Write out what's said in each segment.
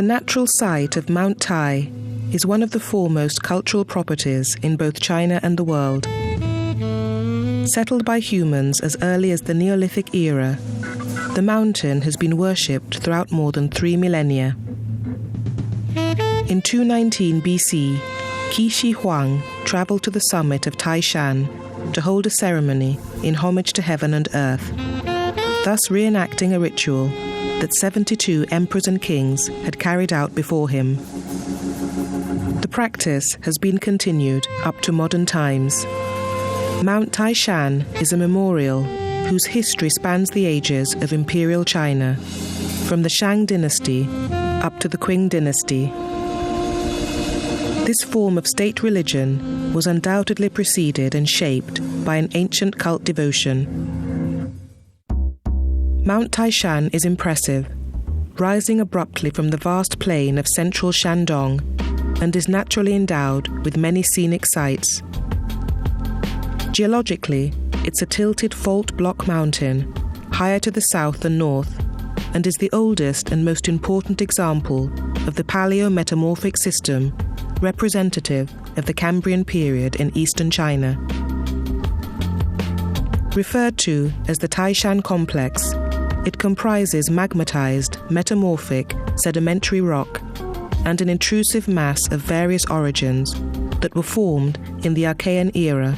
natural site of Mount Tai is one of the foremost cultural properties in both China and the world. Settled by humans as early as the Neolithic era, the mountain has been worshipped throughout more than 3 millennia. In 219 BC, Qi Shi Huang travelled to the summit of Taishan to hold a ceremony in homage to heaven and earth, thus reenacting a ritual that 72 emperors and kings had carried out before him. The practice has been continued up to modern times. Mount Taishan is a memorial whose history spans the ages of imperial China, from the Shang dynasty up to the Qing dynasty. This form of state religion was undoubtedly preceded and shaped by an ancient cult devotion. Mount Taishan is impressive, rising abruptly from the vast plain of central Shandong, and is naturally endowed with many scenic sights. Geologically, it's a tilted fault block mountain, higher to the south than north, and is the oldest and most important example of the paleo-metamorphic system representative of the Cambrian period in eastern China. Referred to as the Taishan complex, it comprises magmatized, metamorphic, sedimentary rock and an intrusive mass of various origins that were formed in the Archean era,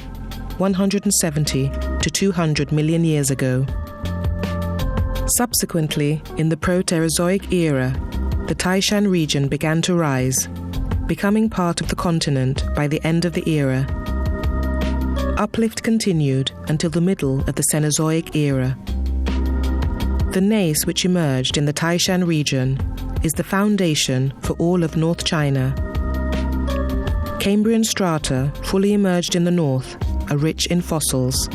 170 to 200 million years ago. Subsequently, in the Proterozoic era, the Taishan region began to rise, becoming part of the continent by the end of the era. Uplift continued until the middle of the Cenozoic era. The gneiss which emerged in the Taishan region is the foundation for all of North China. Cambrian strata fully emerged in the north are rich in fossils.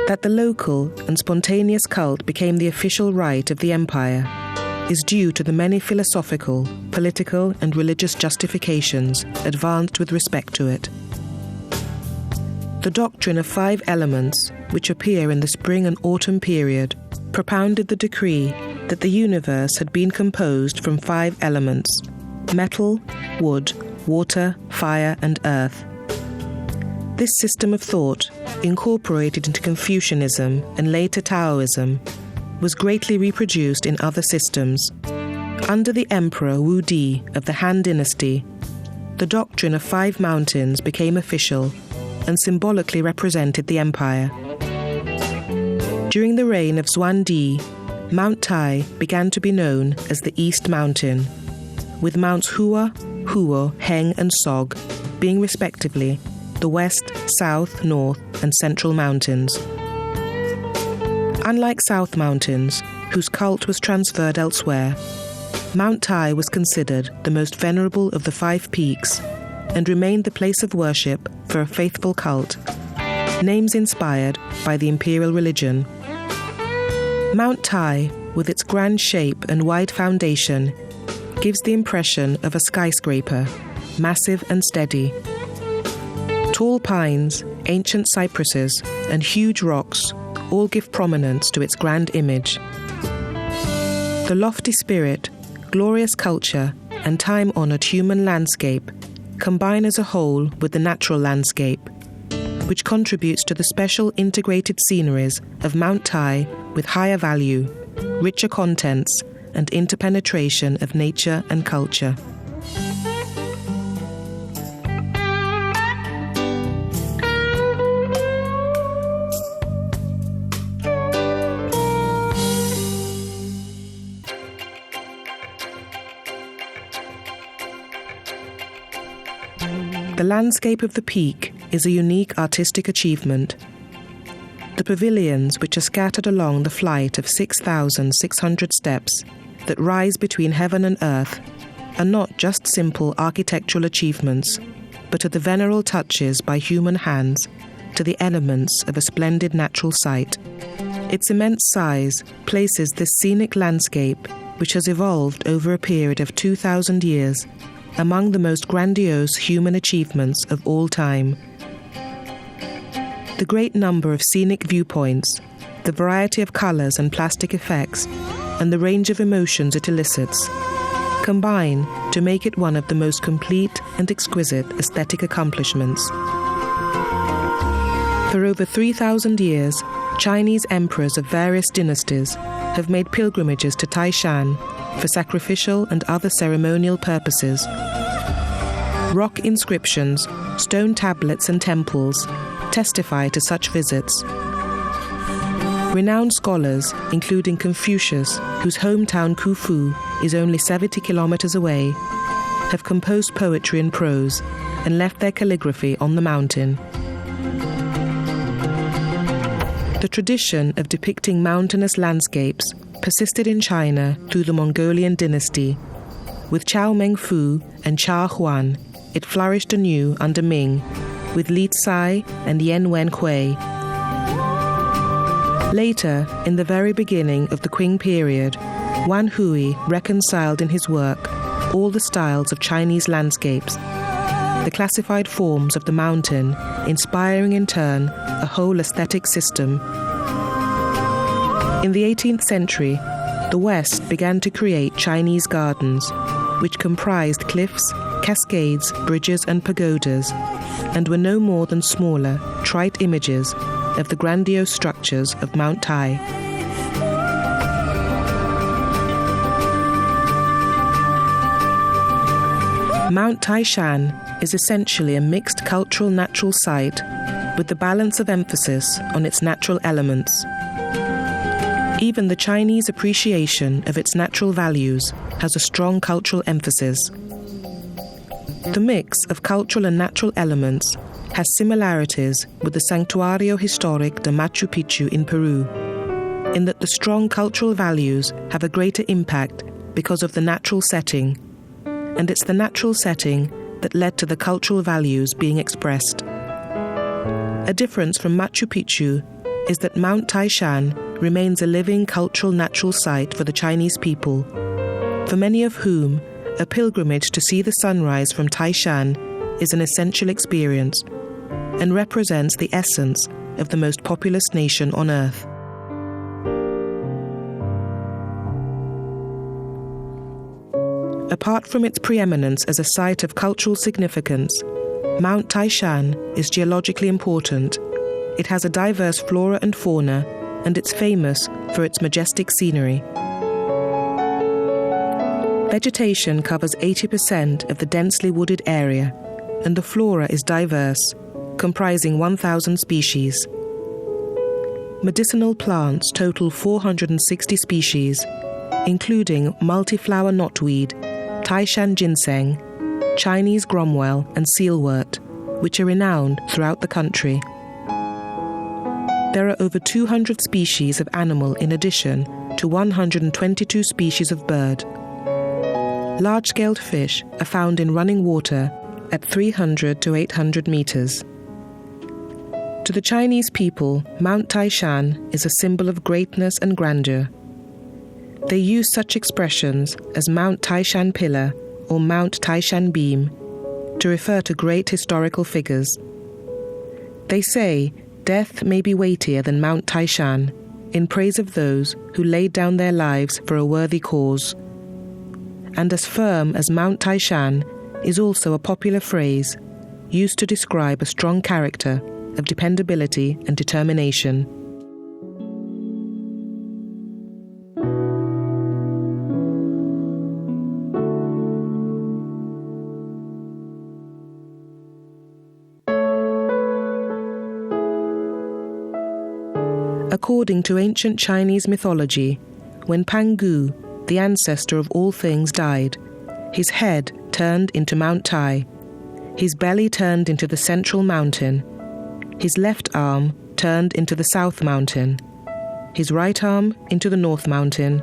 That the local and spontaneous cult became the official rite of the empire is due to the many philosophical, political, and religious justifications advanced with respect to it. The doctrine of 5 elements, which appear in the spring and autumn period, propounded the decree that the universe had been composed from 5 elements: metal, wood, water, fire, and earth. This system of thought, incorporated into Confucianism and later Taoism, was greatly reproduced in other systems. Under the Emperor Wu Di of the Han Dynasty, the doctrine of 5 mountains became official and symbolically represented the empire. During the reign of Xuan Di, Mount Tai began to be known as the East Mountain, with Mounts Hua, Huo, Heng, and Sog being respectively the West, South, North, and Central Mountains. Unlike South Mountains, whose cult was transferred elsewhere, Mount Tai was considered the most venerable of the 5 peaks and remained the place of worship for a faithful cult, names inspired by the imperial religion. Mount Tai, with its grand shape and wide foundation, gives the impression of a skyscraper, massive and steady. Tall pines, ancient cypresses, and huge rocks all give prominence to its grand image. The lofty spirit, glorious culture, and time-honored human landscape combine as a whole with the natural landscape, which contributes to the special integrated sceneries of Mount Tai with higher value, richer contents, and interpenetration of nature and culture. The landscape of the peak is a unique artistic achievement. The pavilions, which are scattered along the flight of 6,600 steps that rise between heaven and earth, are not just simple architectural achievements, but are the venereal touches by human hands to the elements of a splendid natural site. Its immense size places this scenic landscape which has evolved over a period of 2,000 years, among the most grandiose human achievements of all time. The great number of scenic viewpoints, the variety of colors and plastic effects, and the range of emotions it elicits combine to make it one of the most complete and exquisite aesthetic accomplishments. For over 3,000 years, Chinese emperors of various dynasties have made pilgrimages to Taishan for sacrificial and other ceremonial purposes. Rock inscriptions, stone tablets and temples testify to such visits. Renowned scholars, including Confucius, whose hometown Khufu is only 70 kilometers away, have composed poetry and prose and left their calligraphy on the mountain. The tradition of depicting mountainous landscapes persisted in China through the Mongolian dynasty. With Chao Mengfu and Cha Huan, it flourished anew under Ming, with Li Tsai and Yan Wenhui. Later, in the very beginning of the Qing period, Wan Hui reconciled in his work all the styles of Chinese landscapes, the classified forms of the mountain, inspiring in turn a whole aesthetic system. In the 18th century, the West began to create Chinese gardens, which comprised cliffs, cascades, bridges, and pagodas, and were no more than smaller, trite images of the grandiose structures of Mount Tai. Mount Taishan is essentially a mixed cultural natural site with the balance of emphasis on its natural elements. Even the Chinese appreciation of its natural values has a strong cultural emphasis. The mix of cultural and natural elements has similarities with the Santuario Historic de Machu Picchu in Peru, in that the strong cultural values have a greater impact because of the natural setting, and it's the natural setting that led to the cultural values being expressed. A difference from Machu Picchu is that Mount Taishan remains a living cultural natural site for the Chinese people, for many of whom a pilgrimage to see the sunrise from Taishan is an essential experience and represents the essence of the most populous nation on earth. Apart from its preeminence as a site of cultural significance, Mount Taishan is geologically important. It has a diverse flora and fauna, and it's famous for its majestic scenery. Vegetation covers 80% of the densely wooded area, and the flora is diverse, comprising 1,000 species. Medicinal plants total 460 species, including multi-flower knotweed, Taishan ginseng, Chinese gromwell, and sealwort, which are renowned throughout the country. There are over 200 species of animal in addition to 122 species of bird. Large-scaled fish are found in running water at 300 to 800 meters. To the Chinese people, Mount Taishan is a symbol of greatness and grandeur. They use such expressions as Mount Taishan Pillar or Mount Taishan Beam to refer to great historical figures. They say death may be weightier than Mount Taishan, in praise of those who laid down their lives for a worthy cause. And as firm as Mount Taishan is also a popular phrase used to describe a strong character of dependability and determination. According to ancient Chinese mythology, when Pangu, the ancestor of all things, died, his head turned into Mount Tai, his belly turned into the central mountain, his left arm turned into the south mountain, his right arm into the north mountain,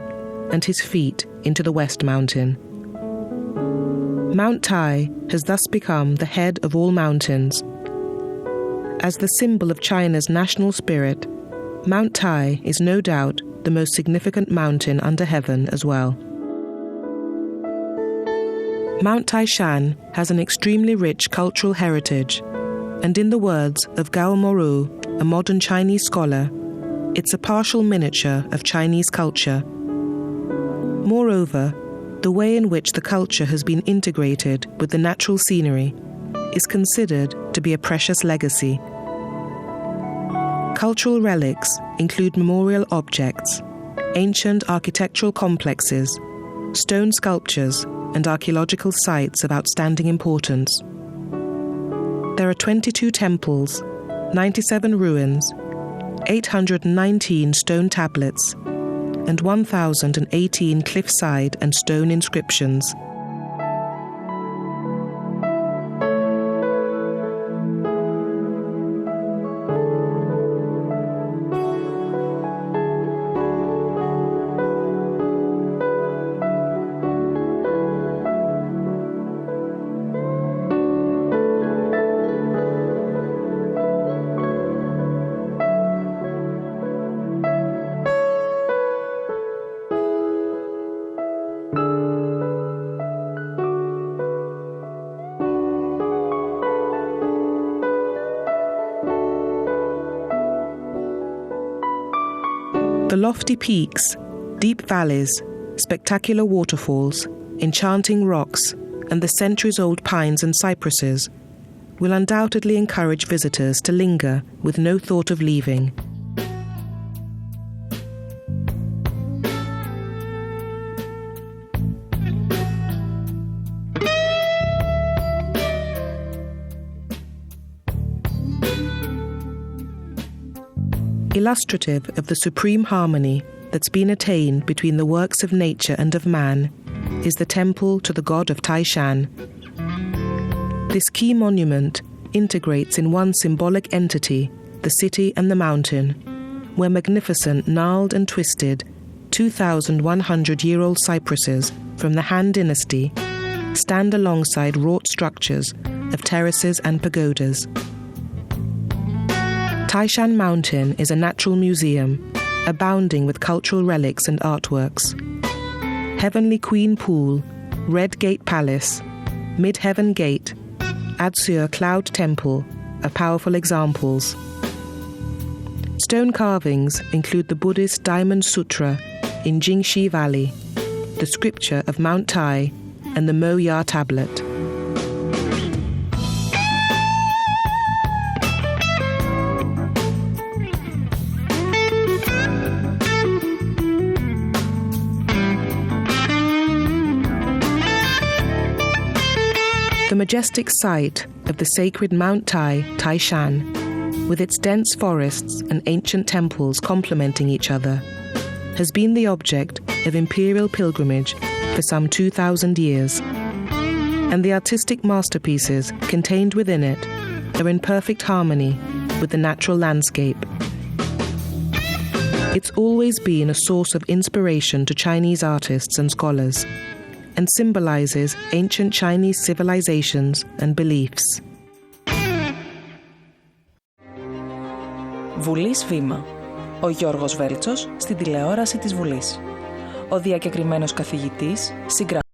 and his feet into the west mountain. Mount Tai has thus become the head of all mountains. As the symbol of China's national spirit, Mount Tai is no doubt the most significant mountain under heaven as well. Mount Taishan has an extremely rich cultural heritage, and in the words of Gao Moru, a modern Chinese scholar, it's a partial miniature of Chinese culture. Moreover, the way in which the culture has been integrated with the natural scenery is considered to be a precious legacy. Cultural relics include memorial objects, ancient architectural complexes, stone sculptures, and archaeological sites of outstanding importance. There are 22 temples, 97 ruins, 819 stone tablets, and 1,018 cliffside and stone inscriptions. The lofty peaks, deep valleys, spectacular waterfalls, enchanting rocks, and the centuries-old pines and cypresses will undoubtedly encourage visitors to linger with no thought of leaving. Illustrative of the supreme harmony that's been attained between the works of nature and of man is the temple to the god of Tài-Shān. This key monument integrates in one symbolic entity the city and the mountain, where magnificent gnarled and twisted 2,100-year-old cypresses from the Han Dynasty stand alongside wrought structures of terraces and pagodas. Tài-Shān Mountain is a natural museum, abounding with cultural relics and artworks. Heavenly Queen Pool, Red Gate Palace, Mid-Heaven Gate, Azure Cloud Temple are powerful examples. Stone carvings include the Buddhist Diamond Sutra in Jingxi Valley, the scripture of Mount Tai, and the Mo Ya tablet. The majestic site of the sacred Mount Tai, Tài-Shān, with its dense forests and ancient temples complementing each other, has been the object of imperial pilgrimage for some 2,000 years, and the artistic masterpieces contained within it are in perfect harmony with the natural landscape. It's always been a source of inspiration to Chinese artists and scholars, and symbolizes ancient Chinese civilizations and beliefs. Βουλής Βήμα. Ο Γιώργος Βέλτσος στην τηλεόραση της Βουλής. Ο διακεκριμένος καθηγητής, συγγραφέας.